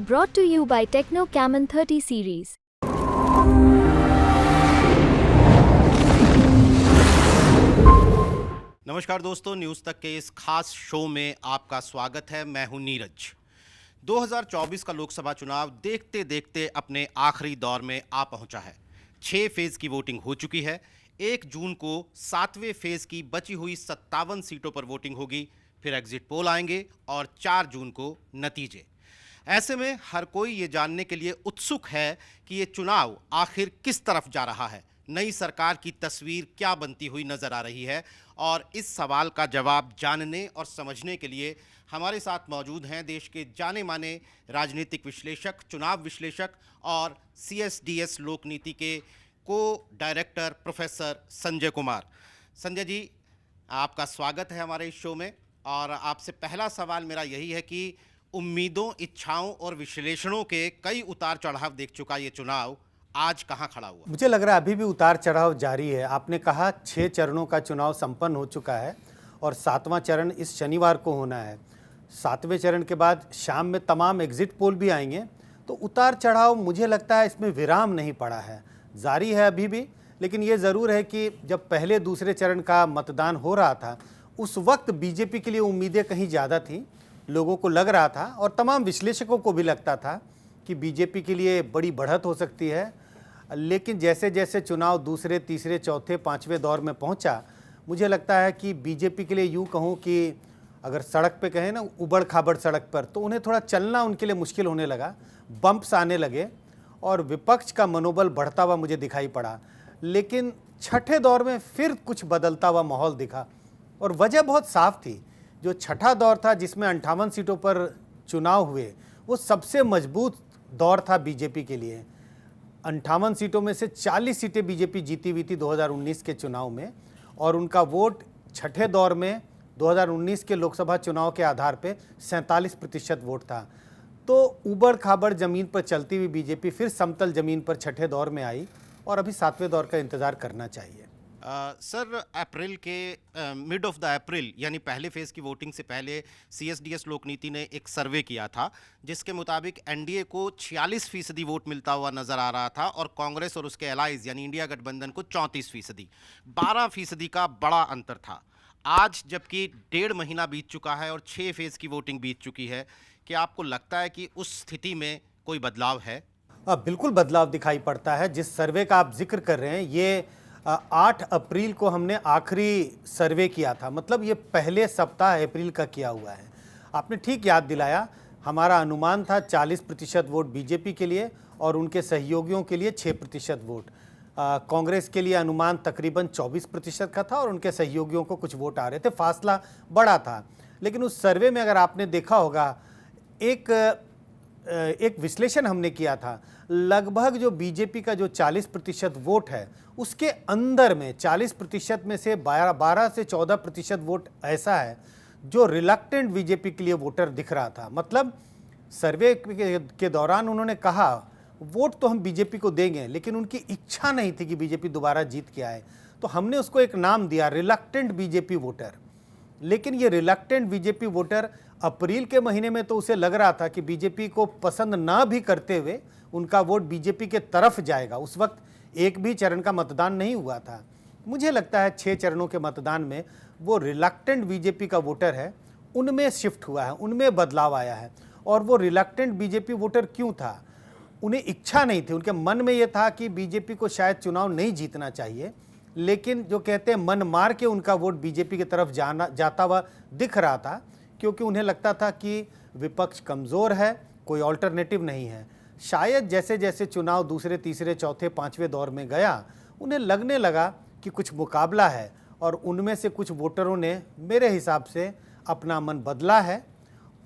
Brought to you by Techno Camon 30 series. नमस्कार दोस्तों, news तक के इस खास शो में आपका स्वागत है। मैं हूं नीरज। 2024 का लोकसभा चुनाव देखते देखते अपने आखिरी दौर में आ पहुंचा है। 6 फेज की वोटिंग हो चुकी है। 1 जून को 7वें फेज की बची हुई 57 सीटों पर वोटिंग होगी। फिर एग्जिट पोल आएंगे और 4 जून को नतीजे। ऐसे में हर कोई ये जानने के लिए उत्सुक है कि ये चुनाव आखिर किस तरफ जा रहा है, नई सरकार की तस्वीर क्या बनती हुई नजर आ रही है। और इस सवाल का जवाब जानने और समझने के लिए हमारे साथ मौजूद हैं देश के जाने माने राजनीतिक विश्लेषक, चुनाव विश्लेषक और CSDS लोकनीति के को डायरेक्टर प्रोफेसर संजय कुमार। संजय जी, आपका स्वागत है हमारे इस शो में। और आपसे पहला सवाल मेरा यही है कि उम्मीदों, इच्छाओं और विश्लेषणों के कई उतार चढ़ाव देख चुका ये चुनाव आज कहां खड़ा हुआ? मुझे लग रहा है अभी भी उतार चढ़ाव जारी है। आपने कहा 6 चरणों का चुनाव संपन्न हो चुका है और 7वां चरण इस शनिवार को होना है। 7वें चरण के बाद शाम में तमाम एग्जिट पोल भी आएंगे, तो उतार चढ़ाव मुझे लगता है इसमें विराम नहीं पड़ा है, जारी है अभी भी। लेकिन ये ज़रूर है कि जब पहले दूसरे चरण का मतदान हो रहा था उस वक्त बीजेपी के लिए उम्मीदें कहीं ज़्यादा थी। लोगों को लग रहा था और तमाम विश्लेषकों को भी लगता था कि बीजेपी के लिए बड़ी बढ़त हो सकती है। लेकिन जैसे जैसे चुनाव दूसरे, तीसरे, चौथे, 5वें दौर में पहुंचा, मुझे लगता है कि बीजेपी के लिए यूं कहूं कि अगर सड़क पे कहें ना, उबड़ खाबड़ सड़क पर, तो उन्हें थोड़ा चलना उनके लिए मुश्किल होने लगा, बम्प्स आने लगे और विपक्ष का मनोबल बढ़ता हुआ मुझे दिखाई पड़ा। लेकिन छठे दौर में फिर कुछ बदलता हुआ माहौल दिखा और वजह बहुत साफ थी। जो छठा दौर था जिसमें 58 सीटों पर चुनाव हुए, वो सबसे मजबूत दौर था बीजेपी के लिए। 58 सीटों में से 40 सीटें बीजेपी जीती हुई थी 2019 के चुनाव में, और उनका वोट छठे दौर में 2019 के लोकसभा चुनाव के आधार पे 47% वोट था। तो ऊबड़ खाबड़ ज़मीन पर चलती हुई बीजेपी फिर समतल ज़मीन पर छठे दौर में आई और अभी 7वें दौर का इंतज़ार करना चाहिए। सर, अप्रैल के मिड ऑफ द अप्रैल यानी पहले फेज की वोटिंग से पहले CSDS लोकनीति ने एक सर्वे किया था जिसके मुताबिक एनडीए को 46% वोट मिलता हुआ नजर आ रहा था और कांग्रेस और उसके एलाइज यानी इंडिया गठबंधन को 34%, 12% का बड़ा अंतर था। आज जबकि 1.5 महीना बीत चुका है और 6 फेज की वोटिंग बीत चुकी है, क्या आपको लगता है कि उस स्थिति में कोई बदलाव है? बिल्कुल बदलाव दिखाई पड़ता है। जिस सर्वे का आप जिक्र कर रहे हैं, ये 8 अप्रैल को हमने आखिरी सर्वे किया था, मतलब ये पहले सप्ताह अप्रैल का किया हुआ है। आपने ठीक याद दिलाया, हमारा अनुमान था 40% वोट बीजेपी के लिए और उनके सहयोगियों के लिए 6% वोट। कांग्रेस के लिए अनुमान तकरीबन 24% का था और उनके सहयोगियों को कुछ वोट आ रहे थे, फासला बड़ा था। लेकिन उस सर्वे में अगर आपने देखा होगा, एक विश्लेषण हमने किया था, लगभग जो बीजेपी का जो 40% वोट है उसके अंदर में 40% में से 12 से 14% वोट ऐसा है जो रिलक्टेंट बीजेपी के लिए वोटर दिख रहा था। मतलब सर्वे के दौरान उन्होंने कहा वोट तो हम बीजेपी को देंगे, लेकिन उनकी इच्छा नहीं थी कि बीजेपी दोबारा जीत के आए। तो हमने उसको एक नाम दिया, रिलक्टेंट बीजेपी वोटर। लेकिन ये रिलक्टेंट बीजेपी वोटर अप्रैल के महीने में तो उसे लग रहा था कि बीजेपी को पसंद ना भी करते हुए उनका वोट बीजेपी के तरफ जाएगा। उस वक्त एक भी चरण का मतदान नहीं हुआ था। मुझे लगता है 6 चरणों के मतदान में वो रिलक्टेंट बीजेपी का वोटर है, उनमें शिफ्ट हुआ है, उनमें बदलाव आया है। और वो रिलक्टेंट बीजेपी वोटर क्यों था? उन्हें इच्छा नहीं थी, उनके मन में ये था कि बीजेपी को शायद चुनाव नहीं जीतना चाहिए, लेकिन जो कहते हैं मन मार के उनका वोट बीजेपी की तरफ जाता हुआ दिख रहा था, क्योंकि उन्हें लगता था कि विपक्ष कमज़ोर है, कोई ऑल्टरनेटिव नहीं है। शायद जैसे जैसे चुनाव दूसरे, तीसरे, चौथे, 5वें दौर में गया, उन्हें लगने लगा कि कुछ मुकाबला है और उनमें से कुछ वोटरों ने मेरे हिसाब से अपना मन बदला है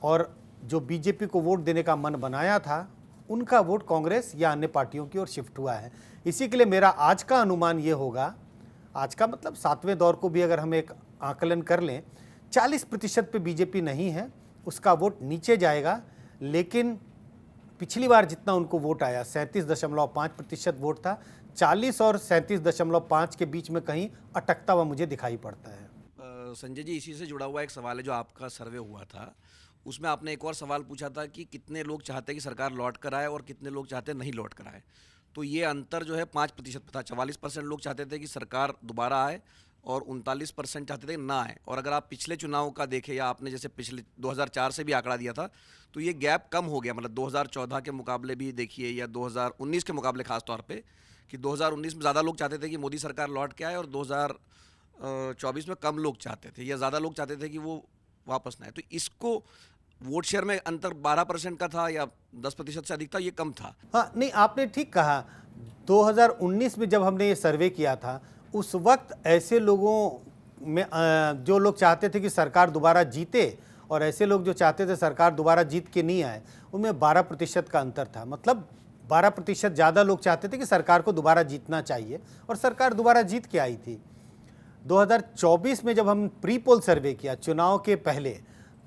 और जो बीजेपी को वोट देने का मन बनाया था उनका वोट कांग्रेस या अन्य पार्टियों की ओर शिफ्ट हुआ है। इसी के लिए मेरा आज का अनुमान ये होगा, आज का मतलब 7वें दौर को भी अगर हम एक आकलन कर लें, 40% पे बीजेपी नहीं है, उसका वोट नीचे जाएगा। लेकिन पिछली बार जितना उनको वोट आया 37.5% वोट था, 40 और 37.5 के बीच में कहीं अटकता हुआ मुझे दिखाई पड़ता है। संजय जी, इसी से जुड़ा हुआ एक सवाल है। जो आपका सर्वे हुआ था उसमें आपने एक और सवाल पूछा था कि कितने लोग चाहते हैं कि सरकार लौट कर आए और कितने लोग चाहते हैं नहीं लौट कर आए। तो ये अंतर जो है 5% था। 44% लोग चाहते थे कि सरकार दोबारा आए और 39% चाहते थे कि ना आए। और अगर आप पिछले चुनाव का देखें या आपने जैसे पिछले 2004 से भी आंकड़ा दिया था, तो ये गैप कम हो गया। मतलब 2014 के मुकाबले भी देखिए या 2019 के मुकाबले खास तौर पे, कि 2019 में ज़्यादा लोग चाहते थे कि मोदी सरकार लौट के आए और 2024 में कम लोग चाहते थे या ज़्यादा लोग चाहते थे कि वो वापस ना आए। तो इसको वोट शेयर में अंतर 12% का था या 10% से अधिक था, ये कम था। हाँ, नहीं, आपने ठीक कहा। 2019 में जब हमने ये सर्वे किया था, उस वक्त ऐसे लोगों में जो लोग चाहते थे कि सरकार दोबारा जीते और ऐसे लोग जो चाहते थे सरकार दोबारा जीत के नहीं आए, उनमें 12% का अंतर था। मतलब 12% ज़्यादा लोग चाहते थे कि सरकार को दोबारा जीतना चाहिए और सरकार दोबारा जीत के आई थी। 2024 में जब हम प्री पोल सर्वे किया चुनाव के पहले,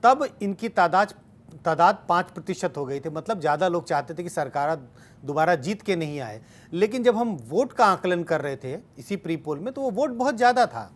तब इनकी तादाद 5% हो गई थी। मतलब ज़्यादा लोग चाहते थे कि सरकार दोबारा जीत के नहीं आए। लेकिन जब हम वोट का आकलन कर रहे थे इसी प्री पोल में, तो वो वोट बहुत ज़्यादा था।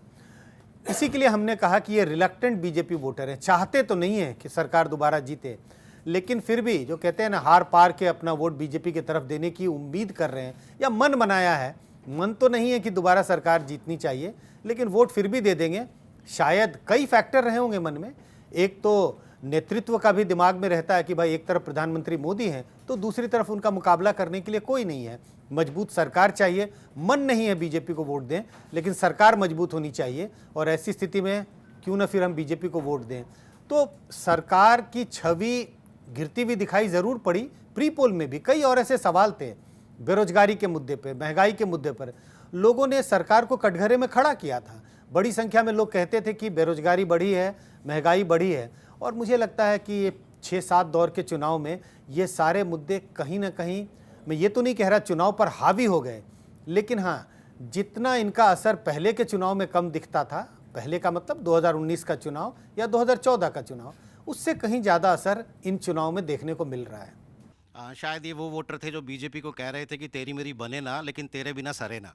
इसी के लिए हमने कहा कि ये रिलक्टेंट बीजेपी वोटर हैं, चाहते तो नहीं है कि सरकार दोबारा जीते, लेकिन फिर भी जो कहते हैं ना, हार पार के अपना वोट बीजेपी की तरफ देने की उम्मीद कर रहे हैं या मन बनाया है। मन तो नहीं है कि दोबारा सरकार जीतनी चाहिए, लेकिन वोट फिर भी दे देंगे। शायद कई फैक्टर रहे होंगे मन में। एक तो नेतृत्व का भी दिमाग में रहता है कि भाई एक तरफ प्रधानमंत्री मोदी हैं तो दूसरी तरफ उनका मुकाबला करने के लिए कोई नहीं है। मजबूत सरकार चाहिए। मन नहीं है बीजेपी को वोट दें, लेकिन सरकार मजबूत होनी चाहिए और ऐसी स्थिति में क्यों ना फिर हम बीजेपी को वोट दें। तो सरकार की छवि गिरती हुई दिखाई ज़रूर पड़ी। प्री पोल में भी कई और ऐसे सवाल थे, बेरोजगारी के मुद्दे पर, महंगाई के मुद्दे पर लोगों ने सरकार को कटघरे में खड़ा किया था। बड़ी संख्या में लोग कहते थे कि बेरोजगारी बढ़ी है, महंगाई बढ़ी है। और मुझे लगता है कि ये 6-7 दौर के चुनाव में ये सारे मुद्दे कहीं ना कहीं, मैं ये तो नहीं कह रहा चुनाव पर हावी हो गए, लेकिन हाँ, जितना इनका असर पहले के चुनाव में कम दिखता था, पहले का मतलब 2019 का चुनाव या 2014 का चुनाव, उससे कहीं ज़्यादा असर इन चुनाव में देखने को मिल रहा है। शायद ये वो वोटर थे जो बीजेपी को कह रहे थे कि तेरी मेरी बने ना, लेकिन तेरे बिना सरे ना।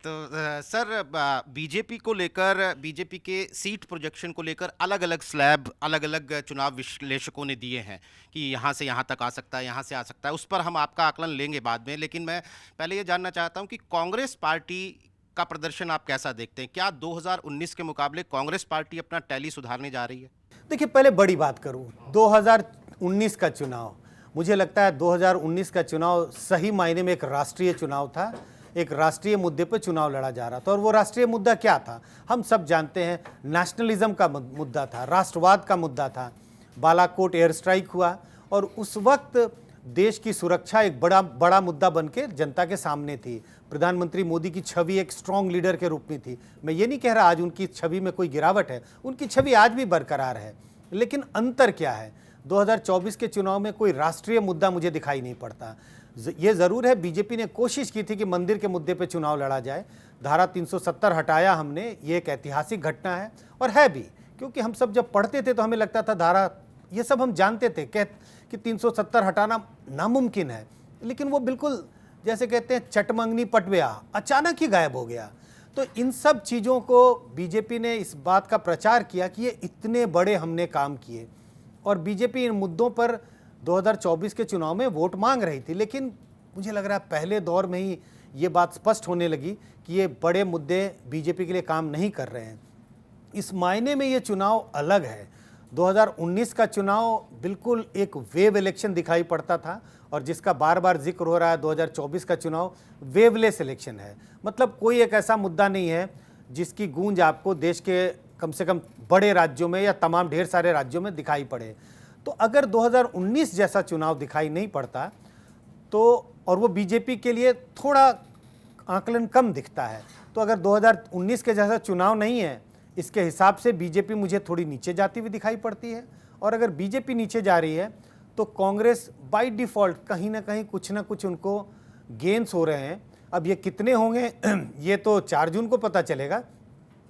तो सर, बीजेपी को लेकर, बीजेपी के सीट प्रोजेक्शन को लेकर अलग अलग स्लैब अलग अलग चुनाव विश्लेषकों ने दिए हैं कि यहाँ से यहाँ तक आ सकता है, यहाँ से आ सकता है। उस पर हम आपका आकलन लेंगे बाद में, लेकिन मैं पहले ये जानना चाहता हूँ कि कांग्रेस पार्टी का प्रदर्शन आप कैसा देखते हैं? क्या 2019 के मुकाबले कांग्रेस पार्टी अपना टैली सुधारने जा रही है? देखिए, पहले बड़ी बात करूँ, 2019 का चुनाव, मुझे लगता है 2019 का चुनाव सही मायने में एक राष्ट्रीय चुनाव था। एक राष्ट्रीय मुद्दे पर चुनाव लड़ा जा रहा था और वो राष्ट्रीय मुद्दा क्या था हम सब जानते हैं। नेशनलिज्म का मुद्दा था, राष्ट्रवाद का मुद्दा था। बालाकोट एयर स्ट्राइक हुआ और उस वक्त देश की सुरक्षा एक बड़ा मुद्दा बन के जनता के सामने थी। प्रधानमंत्री मोदी की छवि एक स्ट्रॉन्ग लीडर के रूप में थी। मैं ये नहीं कह रहा आज उनकी छवि में कोई गिरावट है, उनकी छवि आज भी बरकरार है, लेकिन अंतर क्या है? 2024 के चुनाव में कोई राष्ट्रीय मुद्दा मुझे दिखाई नहीं पड़ता। ये ज़रूर है, बीजेपी ने कोशिश की थी कि मंदिर के मुद्दे पे चुनाव लड़ा जाए। धारा 370 हटाया हमने, ये एक ऐतिहासिक घटना है और है भी, क्योंकि हम सब जब पढ़ते थे तो हमें लगता था धारा, ये सब हम जानते थे कि 370 हटाना नामुमकिन है, लेकिन वो बिल्कुल जैसे कहते हैं चटमंगनी पटव्या, अचानक ही गायब हो गया। तो इन सब चीज़ों को बीजेपी ने इस बात का प्रचार किया कि ये इतने बड़े हमने काम किए और बीजेपी इन मुद्दों पर 2024 के चुनाव में वोट मांग रही थी। लेकिन मुझे लग रहा है पहले दौर में ही ये बात स्पष्ट होने लगी कि ये बड़े मुद्दे बीजेपी के लिए काम नहीं कर रहे हैं। इस मायने में ये चुनाव अलग है। 2019 का चुनाव बिल्कुल एक वेव इलेक्शन दिखाई पड़ता था और जिसका बार बार जिक्र हो रहा है, 2024 का चुनाव वेवलेस इलेक्शन है। मतलब कोई एक ऐसा मुद्दा नहीं है जिसकी गूंज आपको देश के कम से कम बड़े राज्यों में या तमाम ढेर सारे राज्यों में दिखाई पड़े। तो अगर 2019 जैसा चुनाव दिखाई नहीं पड़ता तो, और वो बीजेपी के लिए थोड़ा आकलन कम दिखता है, तो अगर 2019 के जैसा चुनाव नहीं है, इसके हिसाब से बीजेपी मुझे थोड़ी नीचे जाती हुई दिखाई पड़ती है। और अगर बीजेपी नीचे जा रही है तो कांग्रेस बाय डिफ़ॉल्ट कहीं ना कहीं कुछ ना कुछ उनको गेन्स हो रहे हैं। अब ये कितने होंगे ये तो 4 जून को पता चलेगा,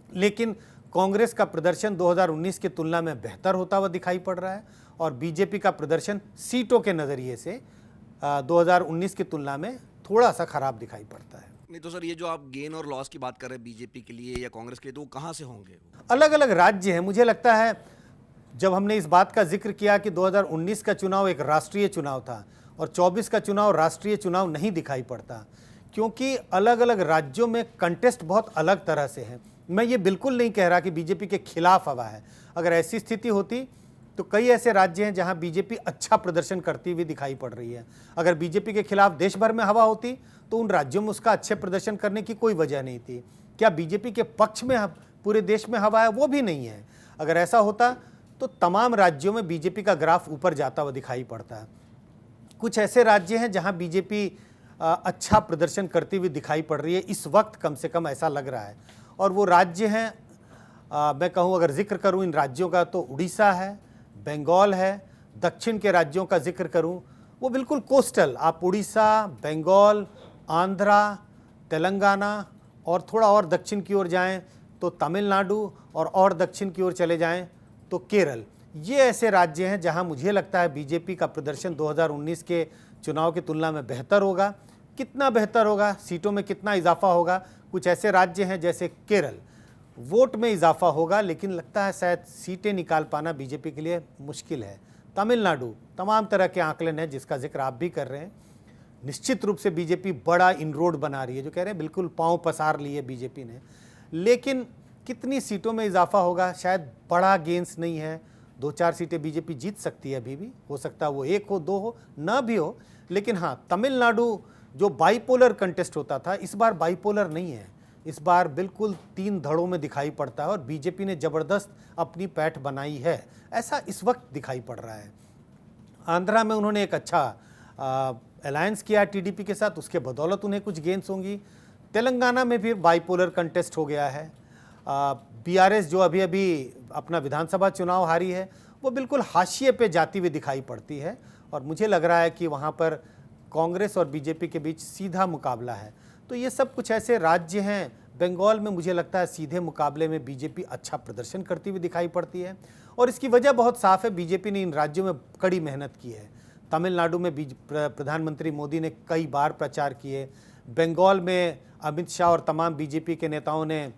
लेकिन कांग्रेस का प्रदर्शन 2019 की तुलना में बेहतर होता हुआ दिखाई पड़ रहा है और बीजेपी का प्रदर्शन सीटों के नज़रिए से 2019 की तुलना में थोड़ा सा खराब दिखाई पड़ता है। नहीं तो सर, ये जो आप गेन और लॉस की बात कर रहे हैं बीजेपी के लिए या कांग्रेस के लिए, तो वो कहाँ से होंगे? अलग अलग राज्य हैं। मुझे लगता है जब हमने इस बात का जिक्र किया कि 2019 का चुनाव एक राष्ट्रीय चुनाव था और 24 का चुनाव राष्ट्रीय चुनाव नहीं दिखाई पड़ता, क्योंकि अलग अलग राज्यों में कंटेस्ट बहुत अलग तरह से है। मैं ये बिल्कुल नहीं कह रहा कि बीजेपी के खिलाफ हवा है। अगर ऐसी स्थिति होती तो कई ऐसे राज्य हैं जहां बीजेपी अच्छा प्रदर्शन करती हुई दिखाई पड़ रही है। अगर बीजेपी के खिलाफ देश भर में हवा होती तो उन राज्यों में उसका अच्छे प्रदर्शन करने की कोई वजह नहीं थी। क्या बीजेपी के पक्ष में पूरे देश में हवा है? वो भी नहीं है। अगर ऐसा होता तो तमाम राज्यों में बीजेपी का ग्राफ ऊपर जाता हुआ दिखाई पड़ता है। कुछ ऐसे राज्य हैं जहां बीजेपी अच्छा प्रदर्शन करती हुई दिखाई पड़ रही है, इस वक्त कम से कम ऐसा लग रहा है। और वो राज्य हैं, मैं कहूँ अगर जिक्र करूँ इन राज्यों का तो उड़ीसा है, बंगाल है। दक्षिण के राज्यों का जिक्र करूं वो बिल्कुल कोस्टल, आप उड़ीसा, बंगाल, आंध्रा, तेलंगाना और थोड़ा और दक्षिण की ओर जाएं तो तमिलनाडु और दक्षिण की ओर चले जाएं तो केरल। ये ऐसे राज्य हैं जहां मुझे लगता है बीजेपी का प्रदर्शन 2019 के चुनाव की तुलना में बेहतर होगा। कितना बेहतर होगा, सीटों में कितना इजाफा होगा? कुछ ऐसे राज्य हैं जैसे केरल, वोट में इजाफा होगा लेकिन लगता है शायद सीटें निकाल पाना बीजेपी के लिए मुश्किल है। तमिलनाडु, तमाम तरह के आंकलन हैं जिसका जिक्र आप भी कर रहे हैं। निश्चित रूप से बीजेपी बड़ा इनरोड बना रही है, जो कह रहे हैं बिल्कुल पांव पसार लिए बीजेपी ने, लेकिन कितनी सीटों में इजाफा होगा? शायद बड़ा गेंस नहीं है। 2-4 सीटें बीजेपी जीत सकती है, अभी भी हो सकता है वो 1 हो, 2 हो, ना भी हो। लेकिन हाँ, तमिलनाडु जो बाइपोलर कंटेस्ट होता था, इस बार बाइपोलर नहीं है। इस बार बिल्कुल 3 धड़ों में दिखाई पड़ता है और बीजेपी ने ज़बरदस्त अपनी पैठ बनाई है, ऐसा इस वक्त दिखाई पड़ रहा है। आंध्रा में उन्होंने एक अच्छा अलायंस किया टीडीपी के साथ, उसके बदौलत उन्हें कुछ गेंस होंगी। तेलंगाना में भी बाइपोलर कंटेस्ट हो गया है। बीआरएस जो अभी अभी अपना विधानसभा चुनाव हारी है, वो बिल्कुल हाशिए पे जाती हुई दिखाई पड़ती है और मुझे लग रहा है कि वहाँ पर कांग्रेस और बीजेपी के बीच सीधा मुकाबला है। तो ये सब कुछ ऐसे राज्य हैं। बंगाल में मुझे लगता है सीधे मुकाबले में बीजेपी अच्छा प्रदर्शन करती हुई दिखाई पड़ती है और इसकी वजह बहुत साफ है, बीजेपी ने इन राज्यों में कड़ी मेहनत की है। तमिलनाडु में प्रधानमंत्री मोदी ने कई बार प्रचार किए। बंगाल में अमित शाह और तमाम बीजेपी के नेताओं ने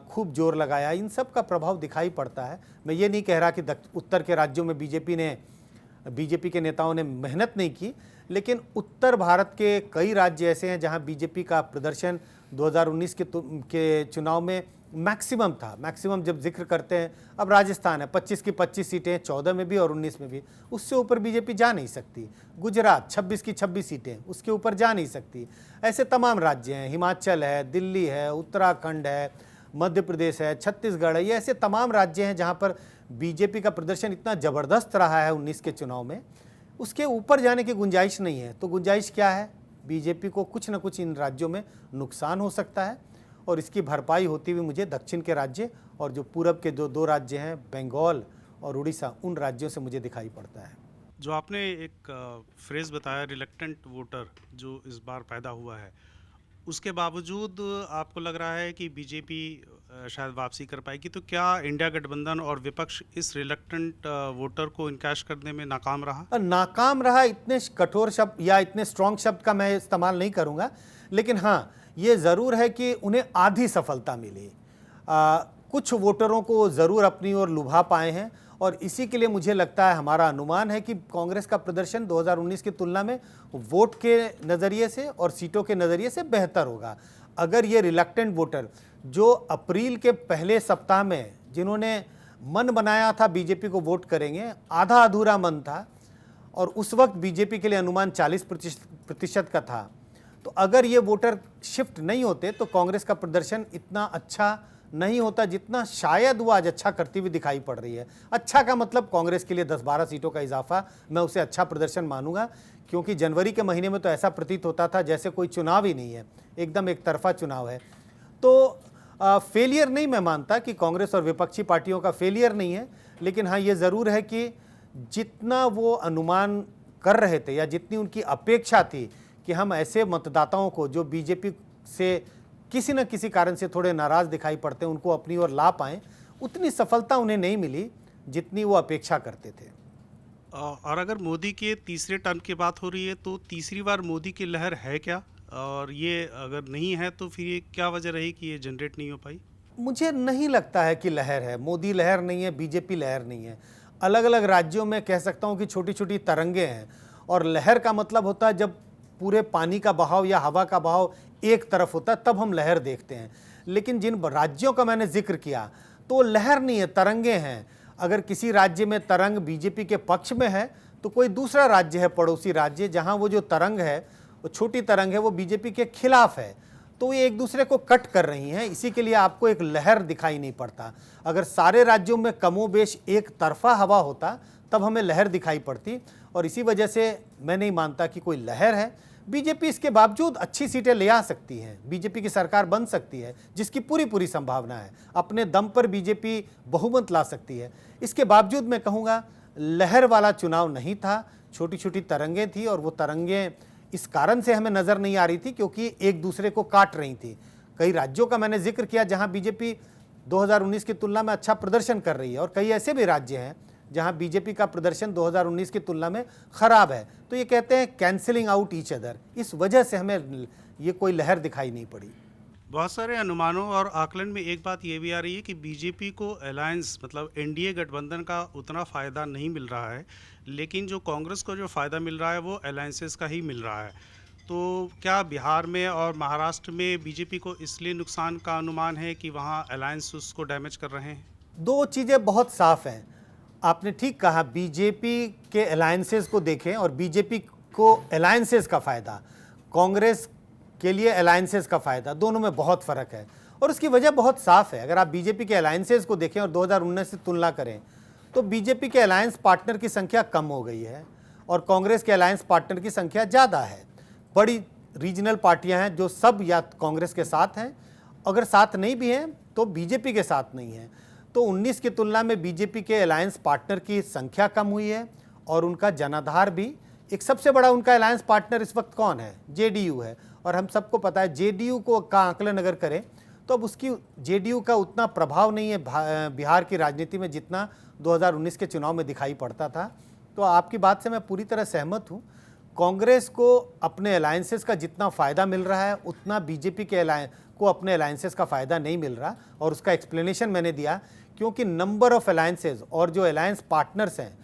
खूब जोर लगाया। इन सब का प्रभाव दिखाई पड़ता है। मैं ये नहीं कह रहा कि उत्तर के राज्यों में बीजेपी के नेताओं ने मेहनत नहीं की, लेकिन उत्तर भारत के कई राज्य ऐसे हैं जहां बीजेपी का प्रदर्शन 2019 के चुनाव में मैक्सिमम था। मैक्सिमम जब जिक्र करते हैं, अब राजस्थान है, 25 की 25 सीटें, 14 में भी और 19 में भी, उससे ऊपर बीजेपी जा नहीं सकती। गुजरात 26 की 26 सीटें, उसके ऊपर जा नहीं सकती। ऐसे तमाम राज्य हैं, हिमाचल है, दिल्ली है, उत्तराखंड है, मध्य प्रदेश है, छत्तीसगढ़ है। ये ऐसे तमाम राज्य हैं जहाँ पर बीजेपी का प्रदर्शन इतना ज़बरदस्त रहा है 19 के चुनाव में, उसके ऊपर जाने की गुंजाइश नहीं है। तो गुंजाइश क्या है? बीजेपी को कुछ न कुछ इन राज्यों में नुकसान हो सकता है और इसकी भरपाई होती हुई मुझे दक्षिण के राज्य और जो पूरब के जो 2 राज्य हैं, बंगाल और उड़ीसा, उन राज्यों से मुझे दिखाई पड़ता है। जो आपने एक फ्रेज़ बताया रिलक्टेंट वोटर जो इस बार पैदा हुआ है, उसके बावजूद आपको लग रहा है कि बीजेपी शायद वापसी कर पाएगी, तो क्या इंडिया गठबंधन और विपक्ष इस रिलक्टेंट वोटर को इनकैश करने में नाकाम रहा? नाकाम रहा, इतने कठोर शब्द या इतने स्ट्रॉन्ग शब्द का मैं इस्तेमाल नहीं करूंगा, लेकिन हाँ, ये ज़रूर है कि उन्हें आधी सफलता मिली। कुछ वोटरों को ज़रूर अपनी ओर लुभा पाए हैं और इसी के लिए मुझे लगता है, हमारा अनुमान है कि कांग्रेस का प्रदर्शन 2019 की तुलना में वोट के नज़रिए से और सीटों के नज़रिए से बेहतर होगा। अगर ये रिलक्टेंट वोटर जो अप्रैल के पहले सप्ताह में जिन्होंने मन बनाया था बीजेपी को वोट करेंगे, आधा अधूरा मन था और उस वक्त बीजेपी के लिए अनुमान 40% का था, तो अगर ये वोटर शिफ्ट नहीं होते तो कांग्रेस का प्रदर्शन इतना अच्छा नहीं होता जितना शायद वो आज अच्छा करती हुई दिखाई पड़ रही है। अच्छा का मतलब कांग्रेस के लिए 10-12 सीटों का इजाफा, मैं उसे अच्छा प्रदर्शन मानूंगा, क्योंकि जनवरी के महीने में तो ऐसा प्रतीत होता था जैसे कोई चुनाव ही नहीं है, एकदम एक तरफा चुनाव है। तो फेलियर नहीं मैं मानता कि कांग्रेस और विपक्षी पार्टियों का फेलियर नहीं है, लेकिन हाँ, ये ज़रूर है कि जितना वो अनुमान कर रहे थे या जितनी उनकी अपेक्षा थी कि हम ऐसे मतदाताओं को जो बीजेपी से किसी न किसी कारण से थोड़े नाराज़ दिखाई पड़ते हैं, उनको अपनी ओर ला पाएँ, उतनी सफलता उन्हें नहीं मिली जितनी वो अपेक्षा करते थे। और अगर मोदी के तीसरे टर्म की बात हो रही है, तो तीसरी बार मोदी की लहर है क्या? और ये अगर नहीं है तो फिर ये क्या वजह रही कि ये जनरेट नहीं हो पाई? मुझे नहीं लगता है कि लहर है। मोदी लहर नहीं है, बीजेपी लहर नहीं है। अलग अलग राज्यों में कह सकता हूँ कि छोटी छोटी तरंगे हैं, और लहर का मतलब होता है जब पूरे पानी का बहाव या हवा का बहाव एक तरफ होता है तब हम लहर देखते हैं। लेकिन जिन राज्यों का मैंने जिक्र किया तो वो लहर नहीं है, तरंगे हैं। अगर किसी राज्य में तरंग बीजेपी के पक्ष में है तो कोई दूसरा राज्य है, पड़ोसी राज्य, जहां वो जो तरंग है, वो छोटी तरंग है, वो बीजेपी के खिलाफ है, तो ये एक दूसरे को कट कर रही हैं। इसी के लिए आपको एक लहर दिखाई नहीं पड़ता। अगर सारे राज्यों में कमोबेश एक तरफा हवा होता तब हमें लहर दिखाई पड़ती, और इसी वजह से मैं नहीं मानता कि कोई लहर है। बीजेपी इसके बावजूद अच्छी सीटें ले आ सकती है, बीजेपी की सरकार बन सकती है, जिसकी पूरी पूरी संभावना है। अपने दम पर बीजेपी बहुमत ला सकती है। इसके बावजूद मैं कहूँगा लहर वाला चुनाव नहीं था, छोटी छोटी तरंगें थी, और वो तरंगें इस कारण से हमें नज़र नहीं आ रही थी क्योंकि एक दूसरे को काट रही थी। कई राज्यों का मैंने जिक्र किया जहां बीजेपी 2019 की तुलना में अच्छा प्रदर्शन कर रही है, और कई ऐसे भी राज्य हैं जहां बीजेपी का प्रदर्शन 2019 की तुलना में खराब है। तो ये कहते हैं कैंसिलिंग आउट ईच अदर, इस वजह से हमें ये कोई लहर दिखाई नहीं पड़ी। बहुत सारे अनुमानों और आकलन में एक बात ये भी आ रही है कि बीजेपी को अलायंस मतलब एनडीए गठबंधन का उतना फ़ायदा नहीं मिल रहा है, लेकिन जो कांग्रेस को जो फ़ायदा मिल रहा है वो अलायंसेस का ही मिल रहा है। तो क्या बिहार में और महाराष्ट्र में बीजेपी को इसलिए नुकसान का अनुमान है कि वहाँ अलायंस उसको डैमेज कर रहे हैं? दो चीज़ें बहुत साफ हैं। आपने ठीक कहा, बीजेपी के अलायंसेस को देखें और बीजेपी को अलायंसेस का फ़ायदा, कांग्रेस के लिए अलायंसेस का फ़ायदा, दोनों में बहुत फ़र्क है। और उसकी वजह बहुत साफ़ है। अगर आप बीजेपी के अलायंसेस को देखें और 2019 से तुलना करें तो बीजेपी के अलायंस पार्टनर की संख्या कम हो गई है और कांग्रेस के अलायंस पार्टनर की संख्या ज़्यादा है। बड़ी रीजनल पार्टियां हैं जो सब या कांग्रेस के साथ हैं, अगर साथ नहीं भी हैं तो बीजेपी के साथ नहीं हैं। तो 19 की तुलना में बीजेपी के अलायंस पार्टनर की संख्या कम हुई है और उनका जनाधार भी। एक सबसे बड़ा उनका अलायंस पार्टनर इस वक्त कौन है? जेडीयू है, और हम सबको पता है जेडीयू को का आकलन अगर करें तो अब उसकी जेडीयू का उतना प्रभाव नहीं है बिहार की राजनीति में जितना 2019 के चुनाव में दिखाई पड़ता था। तो आपकी बात से मैं पूरी तरह सहमत हूँ। कांग्रेस को अपने अलायंसेस का जितना फ़ायदा मिल रहा है उतना बीजेपी के को अपने अलायंसेस का फ़ायदा नहीं मिल रहा, और उसका एक्सप्लेनेशन मैंने दिया। क्योंकि नंबर ऑफ़ अलायंसेस और जो अलायंस पार्टनर्स हैं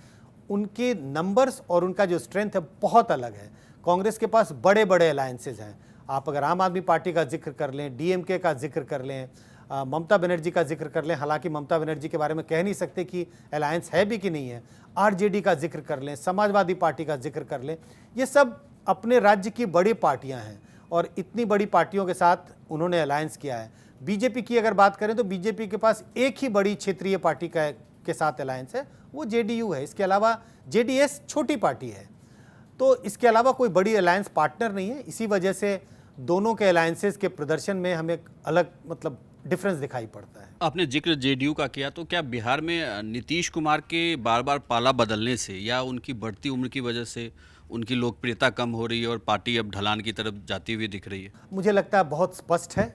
उनके नंबर्स और उनका जो स्ट्रेंथ है बहुत अलग है। कांग्रेस के पास बड़े बड़े अलायंसेस हैं। आप अगर आम आदमी पार्टी का जिक्र कर लें, डीएमके का जिक्र कर लें, ममता बनर्जी का जिक्र कर लें, हालांकि ममता बनर्जी के बारे में कह नहीं सकते कि अलायंस है भी कि नहीं है, आरजेडी का जिक्र कर लें, समाजवादी पार्टी का जिक्र कर लें, ये सब अपने राज्य की बड़ी पार्टियां हैं और इतनी बड़ी पार्टियों के साथ उन्होंने अलायंस किया है। बीजेपी की अगर बात करें तो बीजेपी के पास एक ही बड़ी क्षेत्रीय पार्टी के साथ अलायंस है, वो जेडीयू है। इसके अलावा जेडीएस छोटी पार्टी है, तो इसके अलावा कोई बड़ी अलायंस पार्टनर नहीं है। इसी वजह से दोनों के अलायंसेस के प्रदर्शन में हमें अलग मतलब डिफरेंस दिखाई पड़ता है। आपने जिक्र जेडीयू का किया, तो क्या बिहार में नीतीश कुमार के बार बार पाला बदलने से या उनकी बढ़ती उम्र की वजह से उनकी लोकप्रियता कम हो रही है और पार्टी अब ढलान की तरफ जाती हुई दिख रही है? मुझे लगता है बहुत स्पष्ट है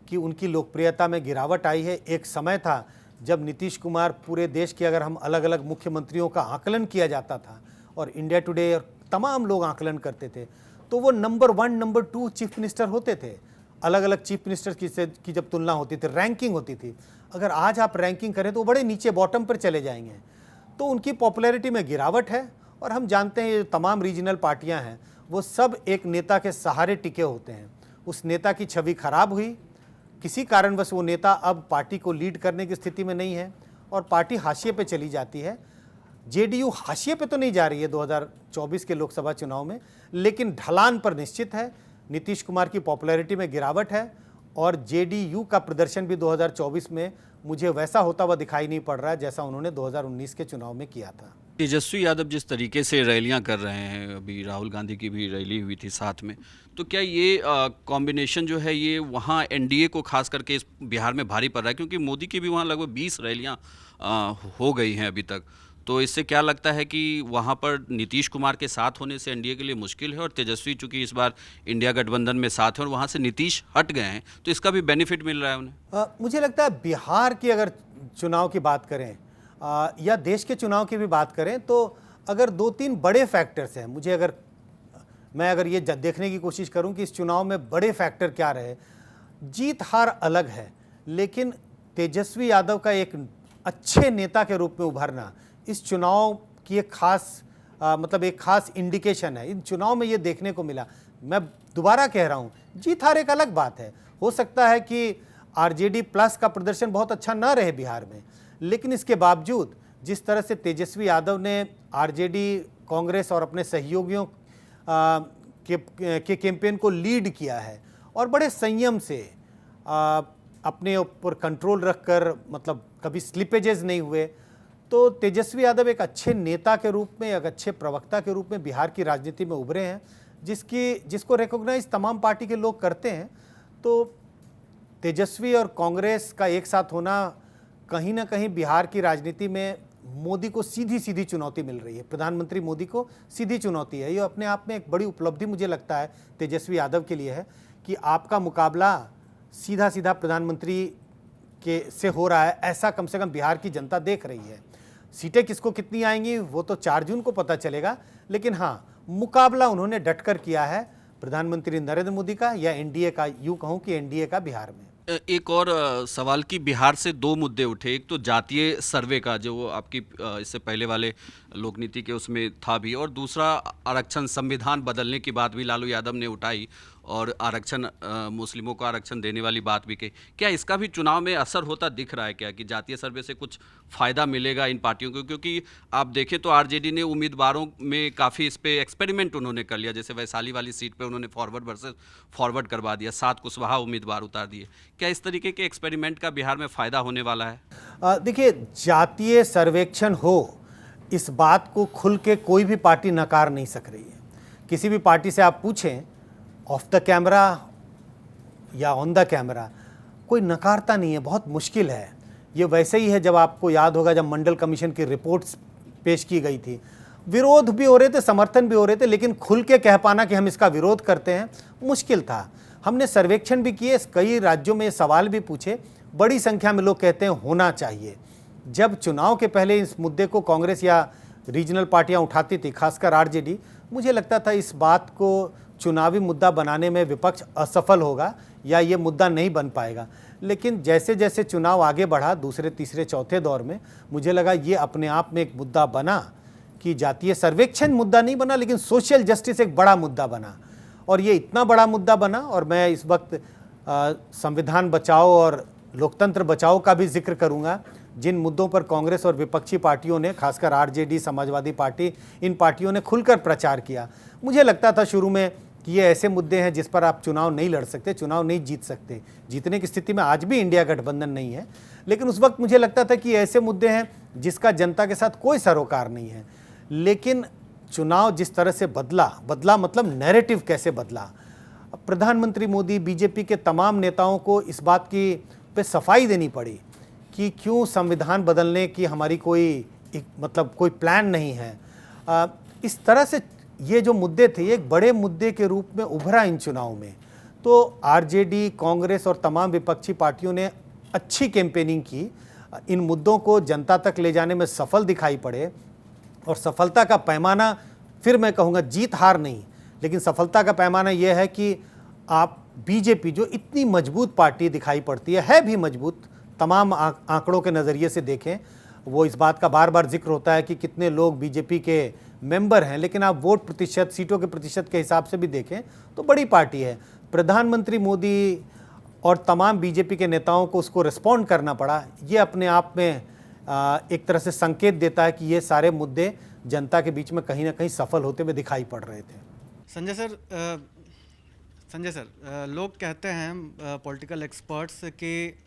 कि उनकी लोकप्रियता में गिरावट आई है। एक समय था जब नीतीश कुमार पूरे देश के अगर हम अलग अलग मुख्यमंत्रियों का आकलन किया जाता था और इंडिया टुडे और तमाम लोग आकलन करते थे तो वो नंबर 1 नंबर 2 चीफ मिनिस्टर होते थे। अलग अलग चीफ मिनिस्टर की जब तुलना होती थी, रैंकिंग होती थी। अगर आज आप रैंकिंग करें तो वो बड़े नीचे बॉटम पर चले जाएंगे। तो उनकी पॉपुलैरिटी में गिरावट है, और हम जानते हैं ये तमाम रीजनल पार्टियां हैं वो सब एक नेता के सहारे टिके होते हैं। उस नेता की छवि खराब हुई, किसी कारणवश वो नेता अब पार्टी को लीड करने की स्थिति में नहीं है और पार्टी हाशिए पे चली जाती है। जेडीयू हाशिए पे तो नहीं जा रही है 2024 के लोकसभा चुनाव में, लेकिन ढलान पर निश्चित है। नीतीश कुमार की पॉपुलैरिटी में गिरावट है और जेडीयू का प्रदर्शन भी 2024 में मुझे वैसा होता हुआ दिखाई नहीं पड़ रहा है जैसा उन्होंने 2019 के चुनाव में किया था। तेजस्वी यादव जिस तरीके से रैलियां कर रहे हैं, अभी राहुल गांधी की भी रैली हुई थी साथ में, तो क्या ये कॉम्बिनेशन जो है ये वहाँ एनडीए को खास करके इस बिहार में भारी पड़ रहा है? क्योंकि मोदी की भी वहाँ लगभग 20 रैलियाँ हो गई हैं अभी तक। तो इससे क्या लगता है कि वहाँ पर नीतीश कुमार के साथ होने से एनडीए के लिए मुश्किल है, और तेजस्वी चूंकि इस बार इंडिया गठबंधन में साथ है और वहाँ से नीतीश हट गए हैं तो इसका भी बेनिफिट मिल रहा है उन्हें? मुझे लगता है बिहार की अगर चुनाव की बात करें या देश के चुनाव की भी बात करें तो अगर 2-3 बड़े फैक्टर्स हैं, मैं अगर ये देखने की कोशिश करूं कि इस चुनाव में बड़े फैक्टर क्या रहे। जीत हार अलग है, लेकिन तेजस्वी यादव का एक अच्छे नेता के रूप में उभरना इस चुनाव की एक खास मतलब एक खास इंडिकेशन है। इन चुनाव में ये देखने को मिला। मैं दोबारा कह रहा हूँ, जीत हार एक अलग बात है। हो सकता है कि आरजेडी प्लस का प्रदर्शन बहुत अच्छा ना रहे बिहार में, लेकिन इसके बावजूद जिस तरह से तेजस्वी यादव ने आरजेडी, कांग्रेस और अपने सहयोगियों के कैंपेन को लीड किया है और बड़े संयम से अपने ऊपर कंट्रोल रखकर, मतलब कभी स्लिपेजेस नहीं हुए, तो तेजस्वी यादव एक अच्छे नेता के रूप में, एक अच्छे प्रवक्ता के रूप में बिहार की राजनीति में उभरे हैं, जिसको रिकॉग्नाइज तमाम पार्टी के लोग करते हैं। तो तेजस्वी और कांग्रेस का एक साथ होना कहीं ना कहीं बिहार की राजनीति में मोदी को सीधी सीधी चुनौती मिल रही है। प्रधानमंत्री मोदी को सीधी चुनौती है। ये अपने आप में एक बड़ी उपलब्धि मुझे लगता है तेजस्वी यादव के लिए है कि आपका मुकाबला सीधा सीधा प्रधानमंत्री के से हो रहा है। ऐसा कम से कम बिहार की जनता देख रही है। सीटें किसको कितनी आएंगी वो तो 4 जून को पता चलेगा, लेकिन हाँ, मुकाबला उन्होंने डटकर किया है प्रधानमंत्री नरेंद्र मोदी का, या एनडीए का, यूँ कहूँ कि एनडीए का बिहार में। एक और सवाल की बिहार से 2 मुद्दे उठे। एक तो जातीय सर्वे का, जो आपकी इससे पहले वाले लोकनीति के उसमें था भी, और दूसरा आरक्षण, संविधान बदलने की बात भी लालू यादव ने उठाई और आरक्षण, मुस्लिमों को आरक्षण देने वाली बात भी कही। क्या इसका भी चुनाव में असर होता दिख रहा है क्या, कि जातीय सर्वे से कुछ फ़ायदा मिलेगा इन पार्टियों को? क्योंकि आप देखें तो आरजेडी ने उम्मीदवारों में काफ़ी इस पे एक्सपेरिमेंट उन्होंने कर लिया। जैसे वैशाली वाली सीट पे उन्होंने फॉरवर्ड वर्सेस फॉरवर्ड करवा दिया, 7 कुशवाहा उम्मीदवार उतार दिए। क्या इस तरीके के एक्सपेरिमेंट का बिहार में फ़ायदा होने वाला है? देखिए, जातीय सर्वेक्षण हो, इस बात को खुल के कोई भी पार्टी नकार नहीं सक रही है। किसी भी पार्टी से आप पूछें, ऑफ द कैमरा या ऑन द कैमरा, कोई नकारता नहीं है। बहुत मुश्किल है। ये वैसे ही है, जब आपको याद होगा जब मंडल कमीशन की रिपोर्ट्स पेश की गई थी, विरोध भी हो रहे थे, समर्थन भी हो रहे थे, लेकिन खुल के कह पाना कि हम इसका विरोध करते हैं, मुश्किल था। हमने सर्वेक्षण भी किए, कई राज्यों में सवाल भी पूछे, बड़ी संख्या में लोग कहते हैं होना चाहिए। जब चुनाव के पहले इस मुद्दे को कांग्रेस या रीजनल पार्टियां उठाती थी, खासकर आरजेडी, मुझे लगता था इस बात को चुनावी मुद्दा बनाने में विपक्ष असफल होगा या ये मुद्दा नहीं बन पाएगा। लेकिन जैसे जैसे चुनाव आगे बढ़ा, दूसरे, तीसरे, चौथे दौर में, मुझे लगा ये अपने आप में एक मुद्दा बना कि जातीय सर्वेक्षण मुद्दा नहीं बना, लेकिन सोशल जस्टिस एक बड़ा मुद्दा बना। और ये इतना बड़ा मुद्दा बना, और मैं इस वक्त संविधान बचाओ और लोकतंत्र बचाओ का भी जिक्र करूंगा, जिन मुद्दों पर कांग्रेस और विपक्षी पार्टियों ने, खासकर आरजेडी, समाजवादी पार्टी, इन पार्टियों ने खुलकर प्रचार किया। मुझे लगता था शुरू में कि ये ऐसे मुद्दे हैं जिस पर आप चुनाव नहीं लड़ सकते, चुनाव नहीं जीत सकते। जीतने की स्थिति में आज भी इंडिया गठबंधन नहीं है, लेकिन उस वक्त मुझे लगता था कि ऐसे मुद्दे हैं जिसका जनता के साथ कोई सरोकार नहीं है। लेकिन चुनाव जिस तरह से बदला मतलब नैरेटिव कैसे बदला, प्रधानमंत्री मोदी, बीजेपी के तमाम नेताओं को इस बात की पे सफाई देनी पड़ी कि क्यों संविधान बदलने की हमारी कोई प्लान नहीं है। इस तरह से ये जो मुद्दे थे, एक बड़े मुद्दे के रूप में उभरा इन चुनाव में। तो आरजेडी, कांग्रेस और तमाम विपक्षी पार्टियों ने अच्छी कैंपेनिंग की, इन मुद्दों को जनता तक ले जाने में सफल दिखाई पड़े। और सफलता का पैमाना, फिर मैं कहूँगा जीत हार नहीं, लेकिन सफलता का पैमाना यह है कि आप बीजेपी, जो इतनी मजबूत पार्टी दिखाई पड़ती है भी मजबूत, तमाम आंकड़ों के नज़रिए से देखें, वो इस बात का बार बार जिक्र होता है कि कितने लोग बीजेपी के मेंबर हैं, लेकिन आप वोट प्रतिशत, सीटों के प्रतिशत के हिसाब से भी देखें तो बड़ी पार्टी है। प्रधानमंत्री मोदी और तमाम बीजेपी के नेताओं को उसको रिस्पॉन्ड करना पड़ा। ये अपने आप में एक तरह से संकेत देता है कि ये सारे मुद्दे जनता के बीच में कहीं ना कहीं सफल होते हुए दिखाई पड़ रहे थे। संजय सर, लोग कहते हैं, पॉलिटिकल एक्सपर्ट्स, कि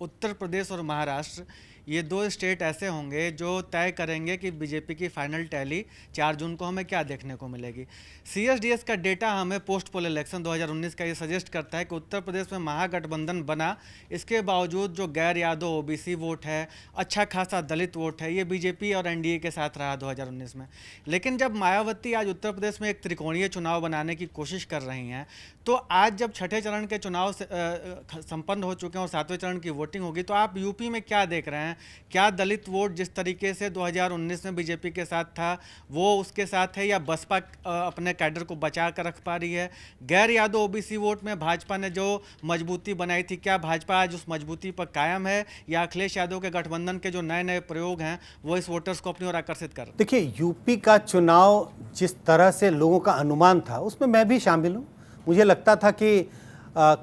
उत्तर प्रदेश और महाराष्ट्र, ये 2 स्टेट ऐसे होंगे जो तय करेंगे कि बीजेपी की फाइनल टैली 4 जून को हमें क्या देखने को मिलेगी। CSDS का डेटा हमें पोस्ट पोल इलेक्शन 2019 का ये सजेस्ट करता है कि उत्तर प्रदेश में महागठबंधन बना, इसके बावजूद जो गैर यादव OBC वोट है, अच्छा खासा दलित वोट है, ये बीजेपी और एनडीए के साथ रहा 2019 में। लेकिन जब मायावती आज उत्तर प्रदेश में एक त्रिकोणीय चुनाव बनाने की कोशिश कर रही हैं, तो आज जब छठे चरण के चुनाव संपन्न हो चुके हैं और 7वें चरण की वोटिंग होगी, तो आप यूपी में क्या देख रहे हैं? हैं, क्या दलित वोट जिस तरीके से 2019 में बीजेपी के साथ था वो उसके साथ है, या बसपा अपने कैडर को बचा कर रख पा रही है? गैर यादव ओबीसी वोट में भाजपा ने जो मजबूती बनाई थी, क्या भाजपा आज उस मजबूती पर कायम है, या अखिलेश यादव के गठबंधन के जो नए नए प्रयोग हैं वो इस वोटर्स को अपनी ओर आकर्षित कर? देखिए, यूपी का चुनाव जिस तरह से लोगों का अनुमान था उसमें मैं भी शामिल हूँ। मुझे लगता था कि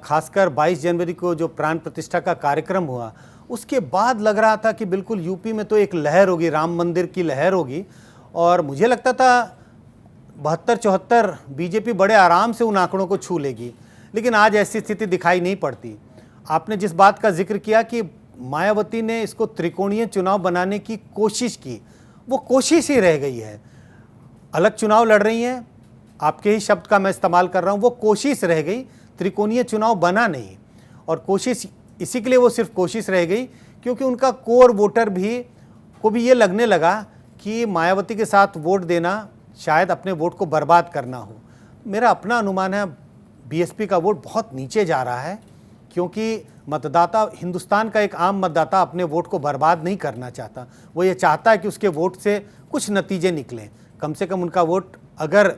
खासकर 22 जनवरी को जो प्राण प्रतिष्ठा का कार्यक्रम हुआ उसके बाद लग रहा था कि बिल्कुल यूपी में तो एक लहर होगी, राम मंदिर की लहर होगी। और मुझे लगता था 72-74 बीजेपी बड़े आराम से उन आंकड़ों को छू लेगी, लेकिन आज ऐसी स्थिति दिखाई नहीं पड़ती। आपने जिस बात का जिक्र किया कि मायावती ने इसको त्रिकोणीय चुनाव बनाने की कोशिश की, वो कोशिश ही रह गई है। अलग चुनाव लड़ रही हैं, आपके ही शब्द का मैं इस्तेमाल कर रहा हूँ, वो कोशिश रह गई, त्रिकोणीय चुनाव बना नहीं। और कोशिश इसी के लिए वो सिर्फ कोशिश रह गई क्योंकि उनका कोर वोटर को भी ये लगने लगा कि मायावती के साथ वोट देना शायद अपने वोट को बर्बाद करना हो। मेरा अपना अनुमान है बीएसपी का वोट बहुत नीचे जा रहा है, क्योंकि मतदाता, हिंदुस्तान का एक आम मतदाता अपने वोट को बर्बाद नहीं करना चाहता। वो ये चाहता है कि उसके वोट से कुछ नतीजे निकलें, कम से कम उनका वोट, अगर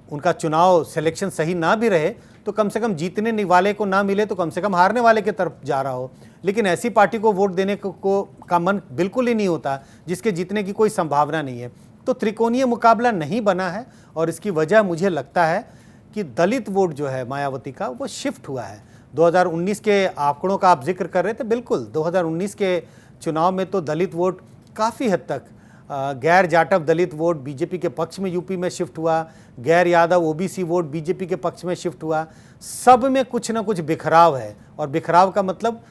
उनका चुनाव सिलेक्शन सही ना भी रहे तो कम से कम जीतने वाले को ना मिले तो कम से कम हारने वाले की तरफ जा रहा हो। लेकिन ऐसी पार्टी को वोट देने का मन बिल्कुल ही नहीं होता जिसके जीतने की कोई संभावना नहीं है। तो त्रिकोणीय मुकाबला नहीं बना है और इसकी वजह मुझे लगता है कि दलित वोट जो है मायावती का वो शिफ्ट हुआ है। 2019 के आंकड़ों का आप जिक्र कर रहे थे, बिल्कुल 2019 के चुनाव में तो दलित वोट काफ़ी हद तक, गैर जाटव दलित वोट बीजेपी के पक्ष में यूपी में शिफ्ट हुआ, गैर यादव ओबीसी वोट बीजेपी के पक्ष में शिफ्ट हुआ। सब में कुछ ना कुछ बिखराव है, और बिखराव का मतलब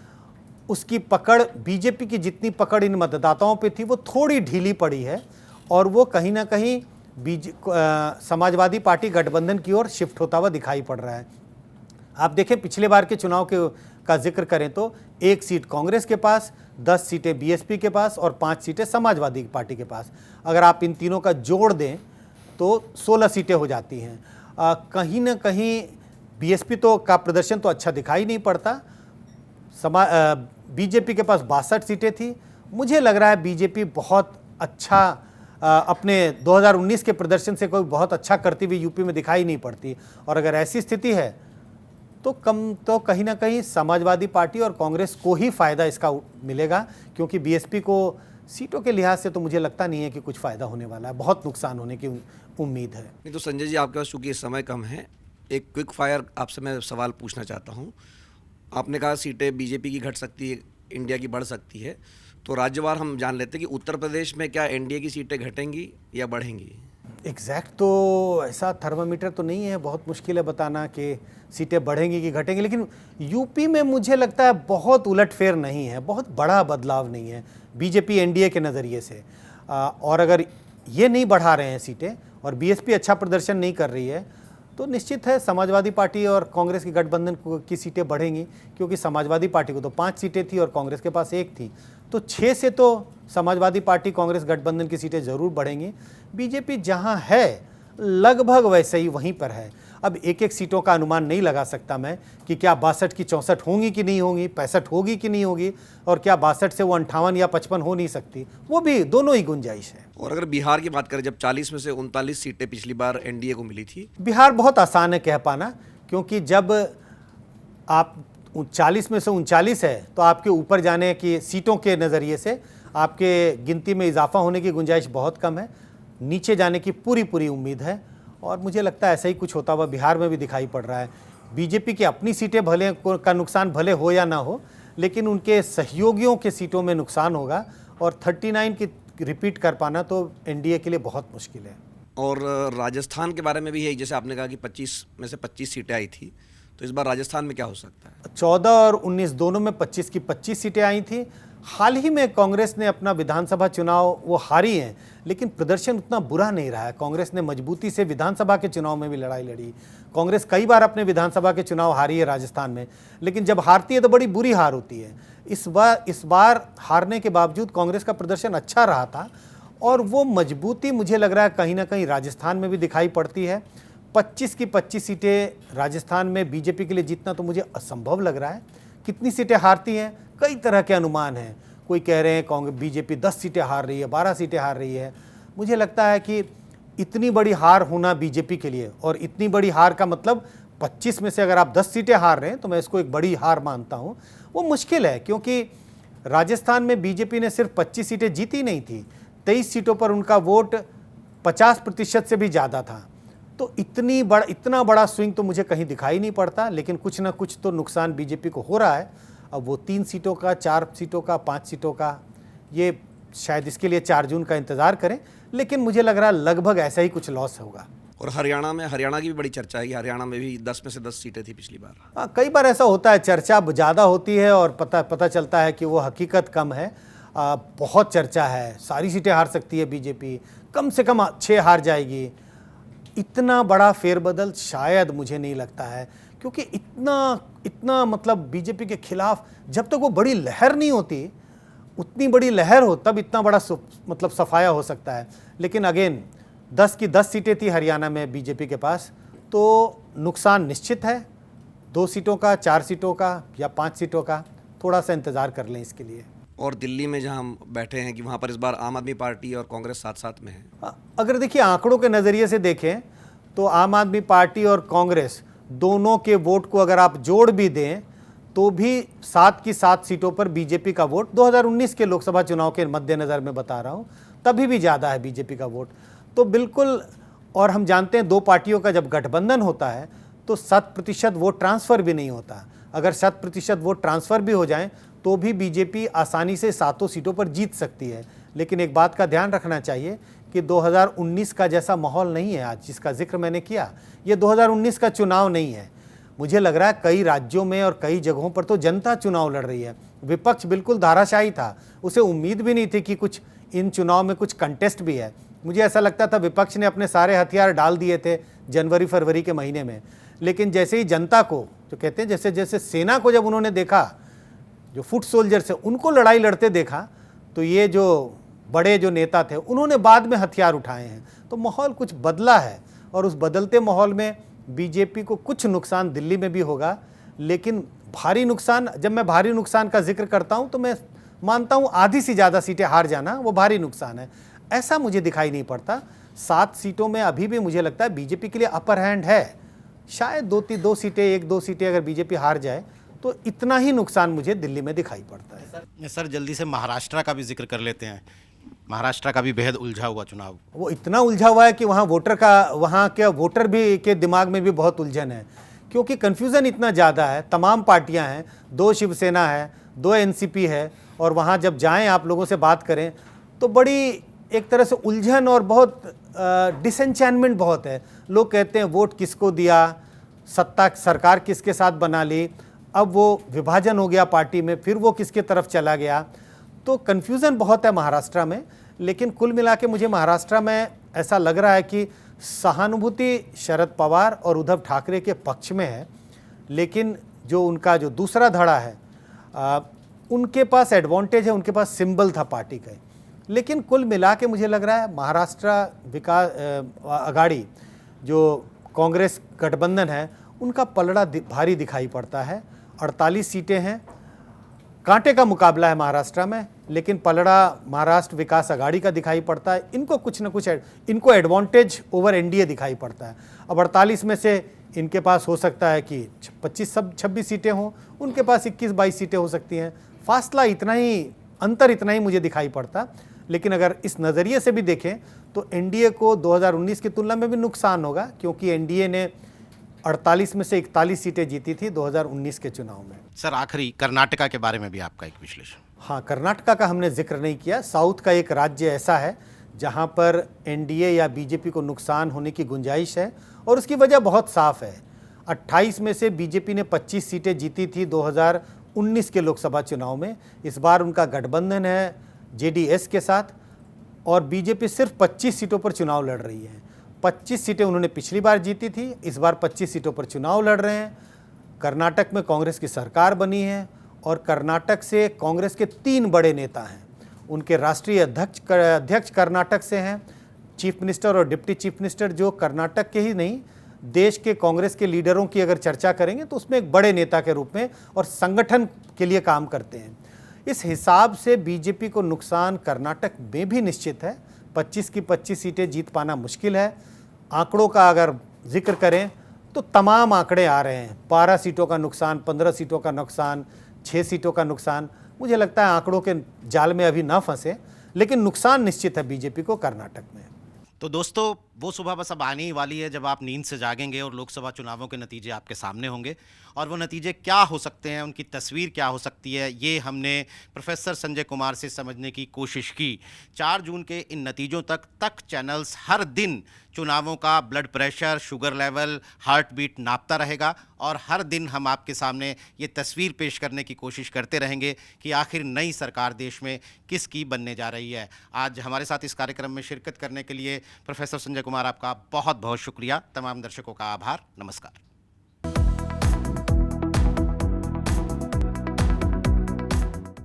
उसकी पकड़, बीजेपी की जितनी पकड़ इन मतदाताओं पे थी वो थोड़ी ढीली पड़ी है, और वो कहीं ना कहीं समाजवादी पार्टी गठबंधन की ओर शिफ्ट होता हुआ दिखाई पड़ रहा है। आप देखें, पिछले बार के चुनाव का जिक्र करें तो 1 सीट कांग्रेस के पास, 10 सीटें बीएसपी के पास और 5 सीटें समाजवादी पार्टी के पास। अगर आप इन तीनों का जोड़ दें तो 16 सीटें हो जाती हैं। कहीं ना कहीं बीएसपी का प्रदर्शन तो अच्छा दिखाई नहीं पड़ता। बीजेपी के पास 62 सीटें थी। मुझे लग रहा है बीजेपी बहुत अच्छा अपने 2019 के प्रदर्शन से कोई बहुत अच्छा करती हुई यूपी में दिखाई नहीं पड़ती। और अगर ऐसी स्थिति है तो कहीं ना कहीं समाजवादी पार्टी और कांग्रेस को ही फ़ायदा इसका मिलेगा, क्योंकि बीएसपी को सीटों के लिहाज से तो मुझे लगता नहीं है कि कुछ फ़ायदा होने वाला है, बहुत नुकसान होने की उम्मीद है। नहीं तो संजय जी, आपके पास चूँकि समय कम है, एक क्विक फायर आपसे मैं सवाल पूछना चाहता हूँ। आपने कहा सीटें बीजेपी की घट सकती है, इंडिया की बढ़ सकती है, तो राज्यवार हम जान लेते हैं कि उत्तर प्रदेश में क्या एनडीए की सीटें घटेंगी या बढ़ेंगी? एग्जैक्ट तो ऐसा थर्मामीटर तो नहीं है, बहुत मुश्किल है बताना कि सीटें बढ़ेंगी कि घटेंगी। लेकिन यूपी में मुझे लगता है बहुत उलटफेर नहीं है, बहुत बड़ा बदलाव नहीं है बीजेपी एनडीए के नज़रिए से। और अगर ये नहीं बढ़ा रहे हैं सीटें और बीएसपी अच्छा प्रदर्शन नहीं कर रही है तो निश्चित है समाजवादी पार्टी और कांग्रेस की गठबंधन की सीटें बढ़ेंगी, क्योंकि समाजवादी पार्टी को तो 5 सीटें थी और कांग्रेस के पास 1 थी, तो 6 से तो समाजवादी पार्टी कांग्रेस गठबंधन की सीटें ज़रूर बढ़ेंगी। बीजेपी जहां है लगभग वैसे ही वहीं पर है। अब एक एक सीटों का अनुमान नहीं लगा सकता मैं कि क्या 62 की 64 होंगी कि नहीं होंगी, 65 होगी कि नहीं होगी, और क्या 62 से वो 58 या 55 हो नहीं सकती, वो भी दोनों ही गुंजाइश है। और अगर बिहार की बात करें, जब 40 में से 39 सीटें पिछली बार एनडीए को मिली थी, बिहार बहुत आसान है कह पाना, क्योंकि जब आप 40 में से 39 है तो आपके ऊपर जाने की सीटों के नज़रिए से आपके गिनती में इजाफा होने की गुंजाइश बहुत कम है, नीचे जाने की पूरी उम्मीद है। और मुझे लगता है ऐसा ही कुछ होता हुआ बिहार में भी दिखाई पड़ रहा है। बीजेपी की अपनी सीटें भले का नुकसान भले हो या ना हो, लेकिन उनके सहयोगियों के सीटों में नुकसान होगा, और 39 की रिपीट कर पाना तो एनडीए के लिए बहुत मुश्किल है। और राजस्थान के बारे में भी है, जैसे आपने कहा कि 25 में से 25 सीटें आई थी, तो इस बार राजस्थान में क्या हो सकता है? 14 और 19 दोनों में 25 की 25 सीटें आई थी। हाल ही में कांग्रेस ने अपना विधानसभा चुनाव वो हारी हैं, लेकिन प्रदर्शन उतना बुरा नहीं रहा है। कांग्रेस ने मजबूती से विधानसभा के चुनाव में भी लड़ाई लड़ी। कांग्रेस कई बार अपने विधानसभा के चुनाव हारी है राजस्थान में, लेकिन जब हारती है तो बड़ी बुरी हार होती है। इस बार हारने के बावजूद कांग्रेस का प्रदर्शन अच्छा रहा था, और वो मजबूती मुझे लग रहा है कहीं ना कहीं राजस्थान में भी दिखाई पड़ती है। 25 की 25 सीटें राजस्थान में बीजेपी के लिए जीतना तो मुझे असंभव लग रहा है। कितनी सीटें हारती हैं, कई तरह के अनुमान हैं। कोई कह रहे हैं कांग्रेस बीजेपी 10 सीटें हार रही है, 12 सीटें हार रही है। मुझे लगता है कि इतनी बड़ी हार होना बीजेपी के लिए, और इतनी बड़ी हार का मतलब 25 में से अगर आप 10 सीटें हार रहे हैं तो मैं इसको एक बड़ी हार मानता हूं। वो मुश्किल है, क्योंकि राजस्थान में बीजेपी ने सिर्फ 25 सीटें जीती नहीं थी, 23 सीटों पर उनका वोट 50% से भी ज़्यादा था। तो इतना बड़ा स्विंग तो मुझे कहीं दिखाई नहीं पड़ता, लेकिन कुछ ना कुछ तो नुकसान बीजेपी को हो रहा है। अब वो 3 सीटों का, 4 सीटों का, 5 सीटों का, ये शायद इसके लिए 4 जून का इंतज़ार करें, लेकिन मुझे लग रहा है लगभग ऐसा ही कुछ लॉस होगा। और हरियाणा की भी बड़ी चर्चा है कि हरियाणा में भी 10 में से 10 सीटें थी पिछली बार। हाँ, कई बार ऐसा होता है, चर्चा ज़्यादा होती है और पता चलता है कि वो हकीकत कम है। बहुत चर्चा है, सारी सीटें हार सकती है बीजेपी, कम से कम 6 हार जाएगी। इतना बड़ा फेरबदल शायद मुझे नहीं लगता है, क्योंकि इतना मतलब बीजेपी के खिलाफ जब तक वो बड़ी लहर नहीं होती, उतनी बड़ी लहर हो तब इतना बड़ा मतलब सफाया हो सकता है। लेकिन अगेन 10 की 10 सीटें थी हरियाणा में बीजेपी के पास, तो नुकसान निश्चित है। 2 सीटों का, 4 सीटों का या 5 सीटों का, थोड़ा सा इंतज़ार कर लें इसके लिए। और दिल्ली में जहां हम बैठे हैं कि वहां पर इस बार आम आदमी पार्टी और कांग्रेस साथ साथ में है। अगर देखिए आंकड़ों के नज़रिए से देखें तो आम आदमी पार्टी और कांग्रेस दोनों के वोट को अगर आप जोड़ भी दें तो भी 7 की 7 सीटों पर बीजेपी का वोट, 2019 के लोकसभा चुनाव के मद्देनज़र में बता रहा हूं, तभी भी ज़्यादा है बीजेपी का वोट। तो बिल्कुल, और हम जानते हैं 2 पार्टियों का जब गठबंधन होता है तो 100% वोट ट्रांसफ़र भी नहीं होता। अगर 100% वोट ट्रांसफ़र भी हो जाएं तो भी बीजेपी आसानी से 7 सीटों पर जीत सकती है। लेकिन एक बात का ध्यान रखना चाहिए कि 2019 का जैसा माहौल नहीं है आज, जिसका जिक्र मैंने किया। ये 2019 का चुनाव नहीं है। मुझे लग रहा है कई राज्यों में और कई जगहों पर तो जनता चुनाव लड़ रही है। विपक्ष बिल्कुल धाराशायी था, उसे उम्मीद भी नहीं थी कि कुछ इन चुनाव में कुछ कंटेस्ट भी है। मुझे ऐसा लगता था विपक्ष ने अपने सारे हथियार डाल दिए थे जनवरी फरवरी के महीने में। लेकिन जैसे ही जनता को, जो कहते हैं जैसे जैसे सेना को जब उन्होंने देखा, जो फुट सोल्जर्स है उनको लड़ाई लड़ते देखा, तो ये जो बड़े जो नेता थे उन्होंने बाद में हथियार उठाए हैं। तो माहौल कुछ बदला है, और उस बदलते माहौल में बीजेपी को कुछ नुकसान दिल्ली में भी होगा, लेकिन भारी नुकसान, जब मैं भारी नुकसान का जिक्र करता हूं तो मैं मानता हूं आधी से ज़्यादा सीटें हार जाना वो भारी नुकसान है। ऐसा मुझे दिखाई नहीं पड़ता। 7 सीटों में अभी भी मुझे लगता है बीजेपी के लिए अपर हैंड है। शायद 2 सीटें, 1-2 सीटें अगर बीजेपी हार जाए तो इतना ही नुकसान मुझे दिल्ली में दिखाई पड़ता है। सर जल्दी से महाराष्ट्र का भी जिक्र कर लेते हैं। महाराष्ट्र का भी बेहद उलझा हुआ चुनाव। वो इतना उलझा हुआ है कि वहाँ के वोटर भी के दिमाग में भी बहुत उलझन है, क्योंकि कन्फ्यूज़न इतना ज़्यादा है। तमाम पार्टियाँ हैं, 2 शिवसेना है, 2 एनसीपी है, और वहाँ जब जाएं आप लोगों से बात करें तो बड़ी एक तरह से उलझन और बहुत डिसएंचैनमेंट बहुत है। लोग कहते हैं वोट किसको दिया, सत्ता सरकार किसके साथ बना ली, अब वो विभाजन हो गया पार्टी में, फिर वो किसके तरफ चला गया। तो कन्फ्यूज़न बहुत है महाराष्ट्र में। लेकिन कुल मिला के मुझे महाराष्ट्र में ऐसा लग रहा है कि सहानुभूति शरद पवार और उद्धव ठाकरे के पक्ष में है, लेकिन जो उनका जो दूसरा धड़ा है उनके पास एडवांटेज है, उनके पास सिंबल था पार्टी का। लेकिन कुल मिला के मुझे लग रहा है महाराष्ट्र विकास आघाड़ी जो कांग्रेस गठबंधन है उनका पलड़ा भारी दिखाई पड़ता है। 48 सीटें हैं, कांटे का मुकाबला है महाराष्ट्र में, लेकिन पलड़ा महाराष्ट्र विकास आघाड़ी का दिखाई पड़ता है। इनको कुछ न कुछ इनको एडवांटेज ओवर एनडीए दिखाई पड़ता है। अब 48 में से इनके पास हो सकता है कि 26 सीटें हों, उनके पास 21-22 सीटें हो सकती हैं। फासला इतना ही, अंतर इतना ही मुझे दिखाई पड़ता। लेकिन अगर इस नज़रिए से भी देखें तो एनडीए को 2019 की तुलना में भी नुकसान होगा, क्योंकि एनडीए ने 48 में से 41 सीटें जीती थी 2019 के चुनाव में। सर आखिरी कर्नाटका के बारे में भी आपका एक विश्लेषण। हाँ, कर्नाटका का हमने जिक्र नहीं किया। साउथ का एक राज्य ऐसा है जहाँ पर एनडीए या बीजेपी को नुकसान होने की गुंजाइश है, और उसकी वजह बहुत साफ है। 28 में से बीजेपी ने 25 सीटें जीती थी 2019 के लोकसभा चुनाव में। इस बार उनका गठबंधन है जेडीएस के साथ, और बीजेपी सिर्फ 25 सीटों पर चुनाव लड़ रही है। 25 सीटें उन्होंने पिछली बार जीती थी, इस बार 25 सीटों पर चुनाव लड़ रहे हैं। कर्नाटक में कांग्रेस की सरकार बनी है, और कर्नाटक से कांग्रेस के 3 बड़े नेता हैं। उनके राष्ट्रीय अध्यक्ष कर्नाटक से हैं, चीफ मिनिस्टर और डिप्टी चीफ मिनिस्टर, जो कर्नाटक के ही नहीं देश के कांग्रेस के लीडरों की अगर चर्चा करेंगे तो उसमें एक बड़े नेता के रूप में और संगठन के लिए काम करते हैं। इस हिसाब से बीजेपी को नुकसान कर्नाटक में भी निश्चित है। 25 की 25 सीटें जीत पाना मुश्किल है। आंकड़ों का अगर जिक्र करें तो तमाम आंकड़े आ रहे हैं, 12 सीटों का नुकसान, 15 सीटों का नुकसान, 6 सीटों का नुकसान। मुझे लगता है आंकड़ों के जाल में अभी ना फंसे, लेकिन नुकसान निश्चित है बीजेपी को कर्नाटक में। तो दोस्तों, वो सुबह बस अब आने ही वाली है जब आप नींद से जागेंगे और लोकसभा चुनावों के नतीजे आपके सामने होंगे, और वो नतीजे क्या हो सकते हैं, उनकी तस्वीर क्या हो सकती है, ये हमने प्रोफेसर संजय कुमार से समझने की कोशिश की। 4 जून के इन नतीजों तक चैनल्स हर दिन चुनावों का blood pressure, sugar level, heart beat नापता रहेगा, और हर दिन हम आपके सामने ये तस्वीर पेश करने की कोशिश करते रहेंगे कि आखिर नई सरकार देश में किसकी बनने जा रही है। आज हमारे साथ इस कार्यक्रम में शिरकत करने के लिए प्रोफेसर संजय कुमार, आपका बहुत बहुत शुक्रिया। तमाम दर्शकों का आभार। नमस्कार।